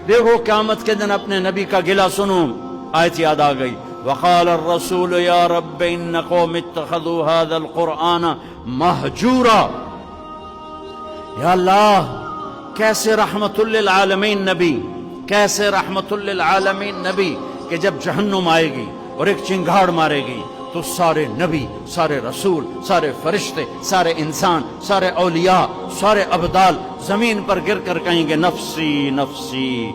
دیکھو قیامت کے دن اپنے نبی کا گلہ سنو. آیت یاد آ گئی. وقال الرسول یا رب ان قوم اتخذوا هذا القرآن مہجورا. یا اللہ کیسے رحمت للعالمین نبی، کیسے رحمت للعالمین نبی کہ جب جہنم آئے گی اور ایک چنگھاڑ مارے گی تو سارے نبی، سارے رسول، سارے فرشتے، سارے انسان، سارے اولیاء، سارے ابدال زمین پر گر کر کہیں گے نفسی نفسی.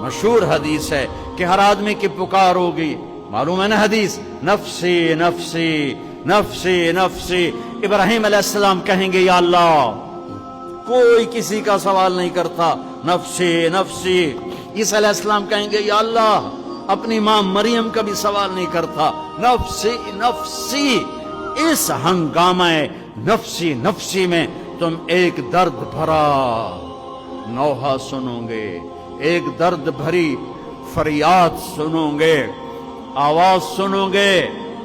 مشہور حدیث ہے کہ ہر آدمی کی پکار ہوگی، معلوم ہے نا حدیث، نفسی نفسی نفسی نفسی. ابراہیم علیہ السلام کہیں گے یا اللہ کوئی کسی کا سوال نہیں کرتا، نفسی نفسی. عیسیٰ علیہ السلام کہیں گے یا اللہ اپنی ماں مریم کا بھی سوال نہیں کرتا، نفسی نفسی. اس ہنگامہ نفسی نفسی میں تم ایک درد بھرا نوحہ سنو گے، ایک درد بھری فریاد سنو گے، آواز سنو گے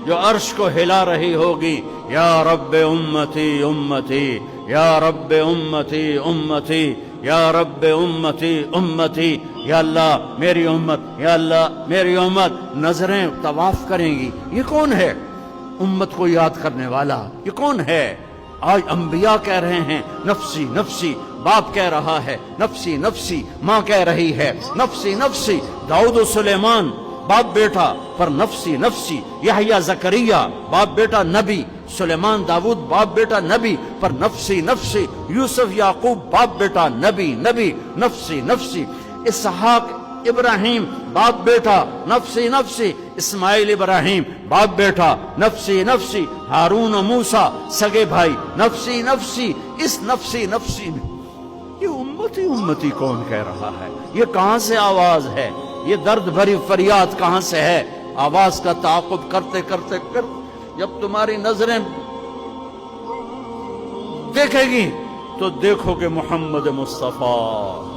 جو عرش کو ہلا رہی ہوگی. یا رب امتی امتی، یا رب امتی امتی، یا رب امتی امتی. یا اللہ میری امت، یا اللہ میری امت. نظریں طواف کریں گی، یہ کون ہے امت کو یاد کرنے والا؟ یہ کون ہے؟ آج انبیاء کہہ رہے ہیں نفسی نفسی، باپ کہہ رہا ہے نفسی نفسی، ماں کہہ رہی ہے نفسی نفسی. داؤد و سلیمان باپ بیٹا پر نفسی نفسی. یحییٰ زکریا باپ بیٹا نبی، سلیمان داؤد باپ بیٹا نبی پر نفسی نفسی. یوسف یعقوب باپ بیٹا نبی نبی، نفسی نفسی. اسحاق ابراہیم باپ بیٹا نفسی نفسی. اسماعیل ابراہیم باپ بیٹا نفسی نفسی. ہارون و موسیٰ سگے بھائی نفسی نفسی. اس نفسی نفسی میں یہ امتی امتی کون کہہ رہا ہے؟ یہ کہاں سے آواز ہے؟ یہ درد بھری فریاد کہاں سے ہے؟ آواز کا تعاقب کرتے کرتے جب تمہاری نظریں دیکھے گی تو دیکھو کہ محمد مصطفیٰ